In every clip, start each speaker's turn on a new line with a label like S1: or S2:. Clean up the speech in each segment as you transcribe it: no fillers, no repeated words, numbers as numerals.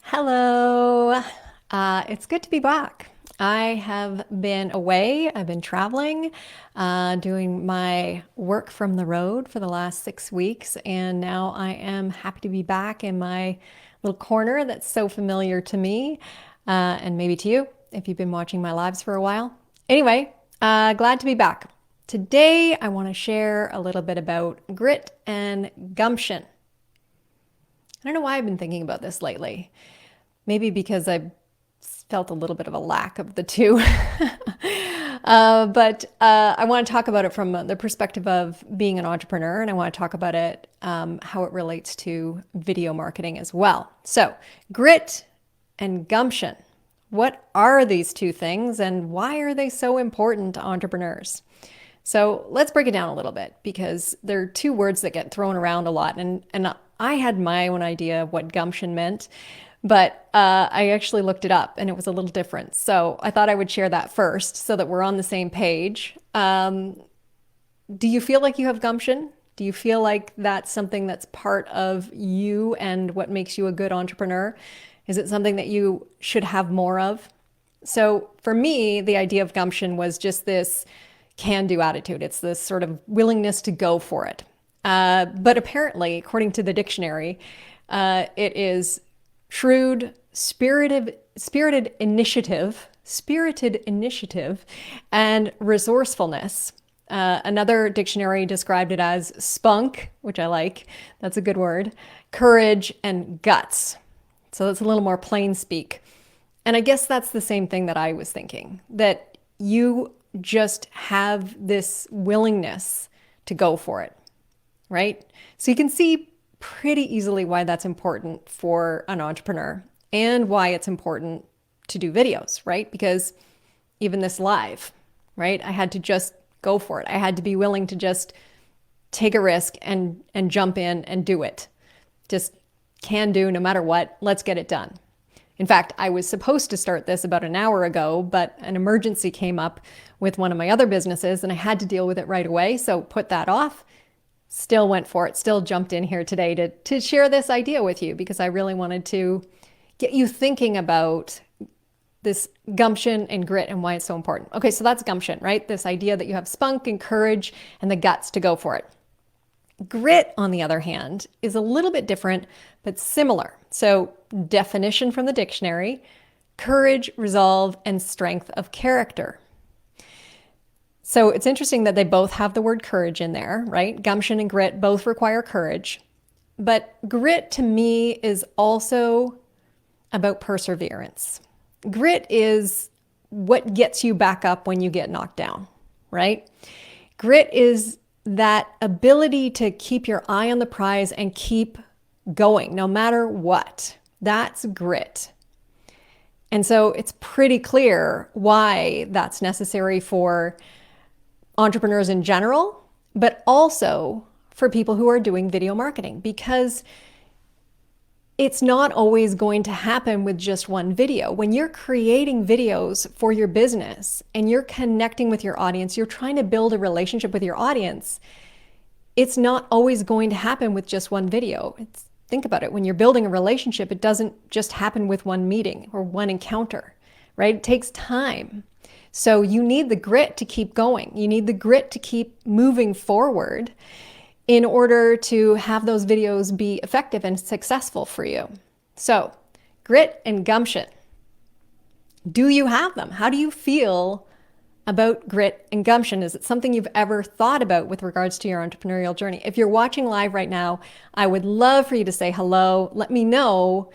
S1: Hello. It's good to be back. I have been away. I've been traveling, doing my work from the road for the last 6 weeks, and now I am happy to be back in my little corner that's so familiar to me, and maybe to you if you've been watching my lives for a while. Anyway, glad to be back. Today, I want to share a little bit about grit and gumption. I don't know why I've been thinking about this lately. Maybe because I felt a little bit of a lack of the two. But I want to talk about it from the perspective of being an entrepreneur, and I want to talk about it, how it relates to video marketing as well. So, grit and gumption. What are these two things, and why are they so important to entrepreneurs? So let's break it down a little bit because they're two words that get thrown around a lot. And I had my own idea of what gumption meant, but I actually looked it up and it was a little different. So I thought I would share that first so that we're on the same page. Do you feel like you have gumption? Do you feel like that's something that's part of you and what makes you a good entrepreneur? Is it something that you should have more of? So for me, the idea of gumption was just this can-do attitude. It's this sort of willingness to go for it. But apparently, according to the dictionary, it is shrewd, spirited initiative, and resourcefulness. Another dictionary described it as spunk, which I like. That's a good word. Courage and guts. So that's a little more plain speak. And I guess that's the same thing that I was thinking, that you just have this willingness to go for it, right? So you can see pretty easily why that's important for an entrepreneur and why it's important to do videos, right? Because even this live, right? I had to just go for it. I had to be willing to just take a risk and jump in and do it. Just can do no matter what. Let's get it done. In fact, I was supposed to start this about an hour ago, but an emergency came up with one of my other businesses and I had to deal with it right away. So put that off, still went for it, still jumped in here today to share this idea with you because I really wanted to get you thinking about this gumption and grit and why it's so important. Okay, so that's gumption, right? This idea that you have spunk and courage and the guts to go for it. Grit, on the other hand, is a little bit different, but similar. So, definition from the dictionary: courage, resolve, and strength of character. So it's interesting that they both have the word courage in there, right? Gumption and grit both require courage. But grit to me is also about perseverance. Grit is what gets you back up when you get knocked down, right? Grit is that ability to keep your eye on the prize and keep going no matter what. That's grit. And so it's pretty clear why that's necessary for entrepreneurs in general, but also for people who are doing video marketing, because it's not always going to happen with just one video. When you're creating videos for your business and you're connecting with your audience, you're trying to build a relationship with your audience, it's not always going to happen with just one video. Think about it. When you're building a relationship, it doesn't just happen with one meeting or one encounter, right? It takes time. So you need the grit to keep going. You need the grit to keep moving forward in order to have those videos be effective and successful for you. So, grit and gumption. Do you have them? How do you feel about grit and gumption? Is it something you've ever thought about with regards to your entrepreneurial journey? If you're watching live right now, I would love for you to say hello. Let me know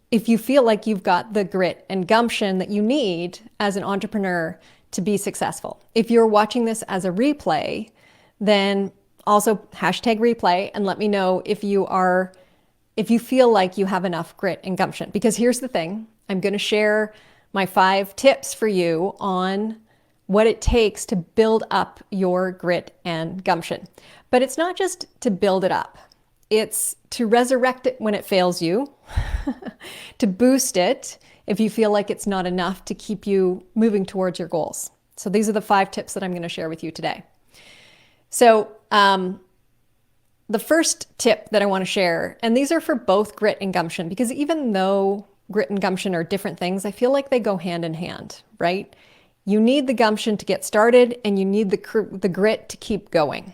S1: if you feel like you've got the grit and gumption that you need as an entrepreneur to be successful. If you're watching this as a replay, then also hashtag replay and let me know if you feel like you have enough grit and gumption. Because here's the thing, I'm going to share my 5 tips for you on what it takes to build up your grit and gumption. But it's not just to build it up. It's to resurrect it when it fails you, to boost it if you feel like it's not enough to keep you moving towards your goals. So these are the 5 tips that I'm going to share with you today. So the first tip that I want to share, and these are for both grit and gumption, because even though grit and gumption are different things, I feel like they go hand in hand, right? You need the gumption to get started and you need the grit to keep going.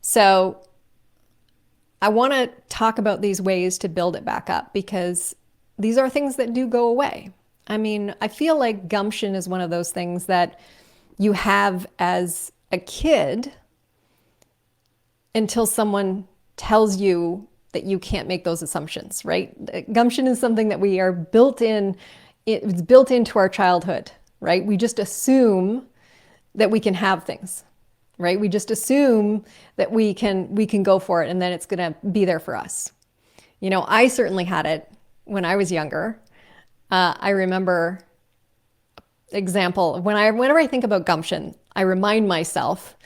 S1: So I want to talk about these ways to build it back up because these are things that do go away. I mean, I feel like gumption is one of those things that you have as a kid until someone tells you that you can't make those assumptions, right? Gumption is something that we are built in, it's built into our childhood, right? We just assume that we can have things, right? We just assume that we can go for it and then it's going to be there for us. You know, I certainly had it when I was younger. I remember example, whenever I think about gumption, I remind myself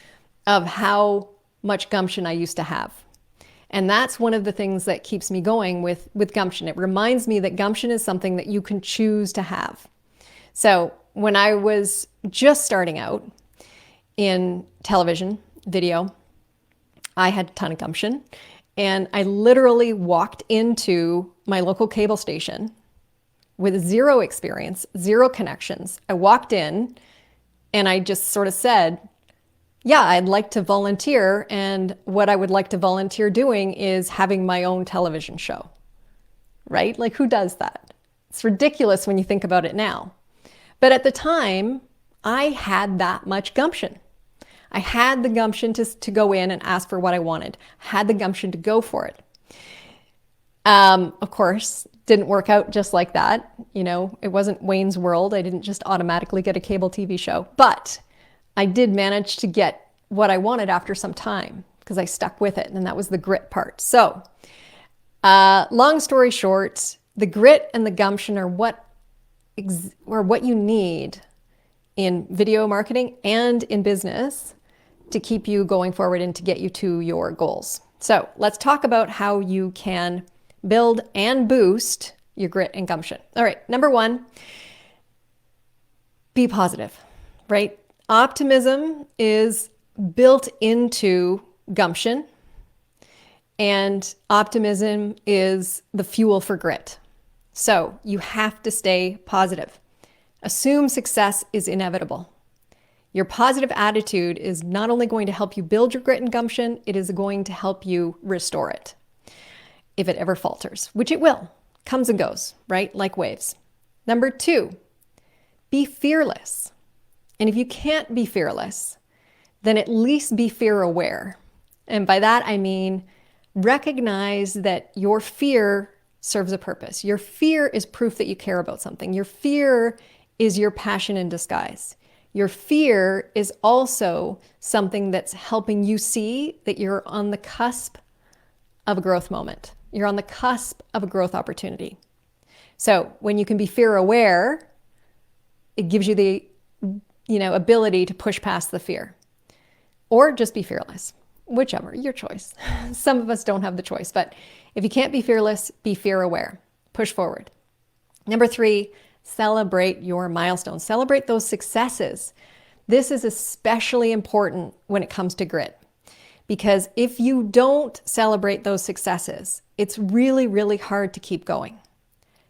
S1: of how much gumption I used to have. And that's one of the things that keeps me going with gumption. It reminds me that gumption is something that you can choose to have. So when I was just starting out in television, video, I had a ton of gumption. And I literally walked into my local cable station with zero experience, zero connections. I walked in and I just sort of said, yeah, I'd like to volunteer. And what I would like to volunteer doing is having my own television show, right? Like who does that? It's ridiculous when you think about it now. But at the time, I had that much gumption. I had the gumption to go in and ask for what I wanted. I had the gumption to go for it. Of course, didn't work out just like that. You know, it wasn't Wayne's World. I didn't just automatically get a cable TV show, but I did manage to get what I wanted after some time because I stuck with it, and that was the grit part. So, long story short, the grit and the gumption are what you need in video marketing and in business to keep you going forward and to get you to your goals. So let's talk about how you can build and boost your grit and gumption. All right, number one, be positive, right? Optimism is built into gumption, and optimism is the fuel for grit. So you have to stay positive. Assume success is inevitable. Your positive attitude is not only going to help you build your grit and gumption, it is going to help you restore it if it ever falters, which it will. Comes and goes, right? Like waves. Number two, be fearless. And if you can't be fearless, then at least be fear aware. And by that, I mean, recognize that your fear serves a purpose. Your fear is proof that you care about something. Your fear is your passion in disguise. Your fear is also something that's helping you see that you're on the cusp of a growth moment. You're on the cusp of a growth opportunity. So when you can be fear aware, it gives you the ability to push past the fear. Or just be fearless, whichever, your choice. Some of us don't have the choice, but if you can't be fearless, be fear aware. Push forward. Number three, celebrate your milestones. Celebrate those successes. This is especially important when it comes to grit, because if you don't celebrate those successes, it's really, really hard to keep going.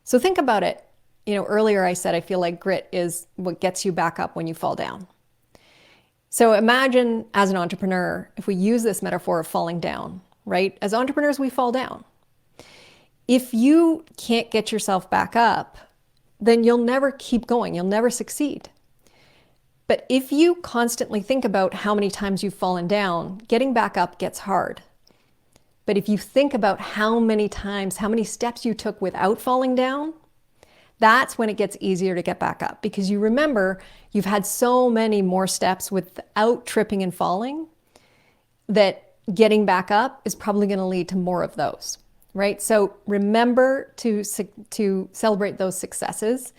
S1: So think about it. Earlier I said I feel like grit is what gets you back up when you fall down. So imagine as an entrepreneur, if we use this metaphor of falling down, right? As entrepreneurs, we fall down. If you can't get yourself back up, then you'll never keep going. You'll never succeed. But if you constantly think about how many times you've fallen down, getting back up gets hard. But if you think about how many times, how many steps you took without falling down, that's when it gets easier to get back up, because you remember you've had so many more steps without tripping and falling that getting back up is probably going to lead to more of those, right? So remember to celebrate those successes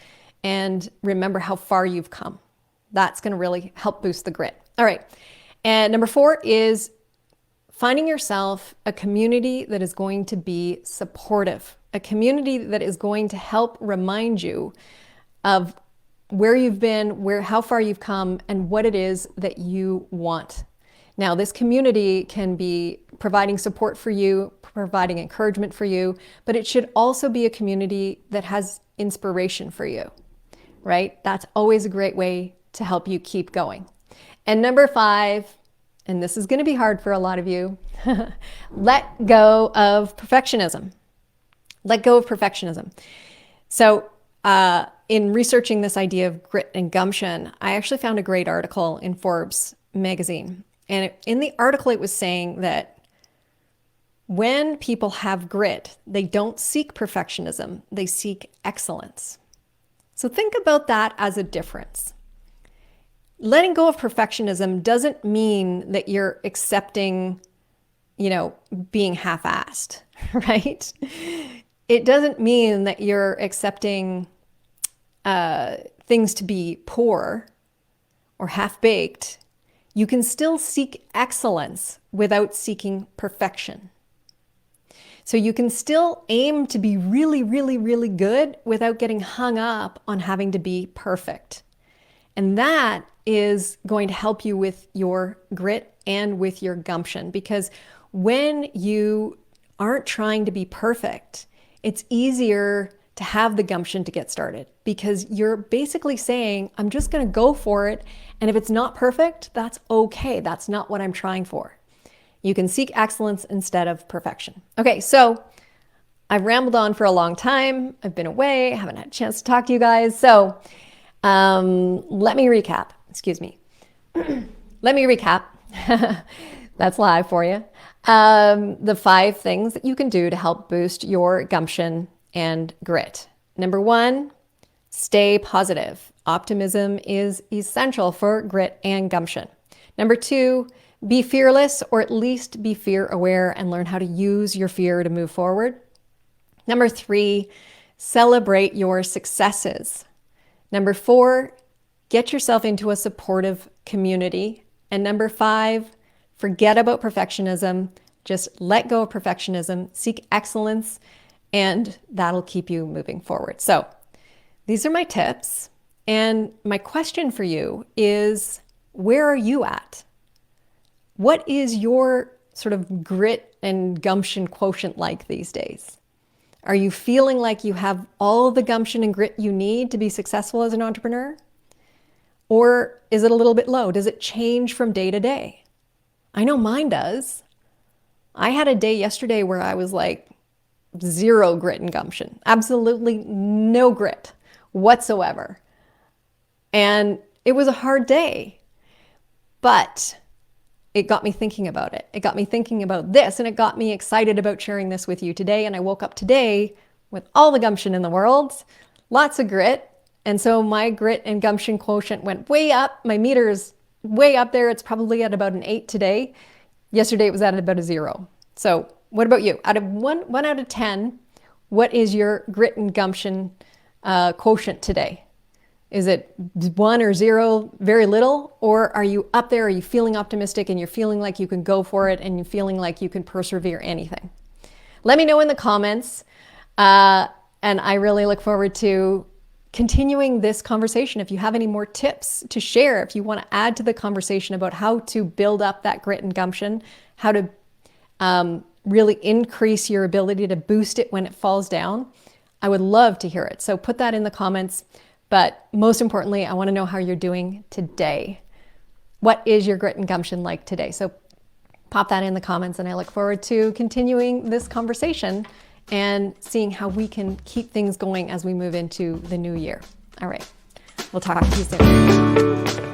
S1: and remember how far you've come. That's going to really help boost the grit. All right. And number four is finding yourself a community that is going to be supportive, a community that is going to help remind you of where you've been, how far you've come, and what it is that you want. Now, this community can be providing support for you, providing encouragement for you, but it should also be a community that has inspiration for you, right? That's always a great way to help you keep going. And number 5, and this is going to be hard for a lot of you, let go of perfectionism. Let go of perfectionism. So in researching this idea of grit and gumption, I actually found a great article in Forbes magazine. And in the article, it was saying that when people have grit, they don't seek perfectionism, they seek excellence. So think about that as a difference. Letting go of perfectionism doesn't mean that you're accepting, being half-assed, right? It doesn't mean that you're accepting things to be poor or half-baked. You can still seek excellence without seeking perfection. So you can still aim to be really, really, really good without getting hung up on having to be perfect. And that is going to help you with your grit and with your gumption, because when you aren't trying to be perfect, it's easier to have the gumption to get started, because you're basically saying, I'm just going to go for it. And if it's not perfect, that's okay. That's not what I'm trying for. You can seek excellence instead of perfection. Okay, so I've rambled on for a long time. I've been away. I haven't had a chance to talk to you guys. So let me recap. Excuse me. Let me recap. That's live for you. The 5 things that you can do to help boost your gumption and grit. Number 1, stay positive. Optimism is essential for grit and gumption. Number 2, be fearless, or at least be fear aware and learn how to use your fear to move forward. Number 3, celebrate your successes. Number 4, get yourself into a supportive community. And number 5, forget about perfectionism. Just let go of perfectionism, seek excellence, and that'll keep you moving forward. So these are my tips. And my question for you is, where are you at? What is your sort of grit and gumption quotient like these days? Are you feeling like you have all the gumption and grit you need to be successful as an entrepreneur? Or is it a little bit low? Does it change from day to day? I know mine does. I had a day yesterday where I was like 0 grit and gumption, absolutely no grit whatsoever. And it was a hard day, but it got me thinking about it. It got me thinking about this, and it got me excited about sharing this with you today. And I woke up today with all the gumption in the world, lots of grit. And so my grit and gumption quotient went way up. My meter's way up there. It's probably at about an 8 today. Yesterday it was at about a 0. So what about you? Out of 1 out of 10, what is your grit and gumption quotient today? Is it 1 or 0, very little? Or are you up there? Are you feeling optimistic and you're feeling like you can go for it and you're feeling like you can persevere anything? Let me know in the comments. And I really look forward to continuing this conversation. If you have any more tips to share, if you want to add to the conversation about how to build up that grit and gumption, how to really increase your ability to boost it when it falls down, I would love to hear it. So put that in the comments. But most importantly, I want to know how you're doing today. What is your grit and gumption like today? So pop that in the comments, and I look forward to continuing this conversation and seeing how we can keep things going as we move into the new year. All right, we'll talk to you soon.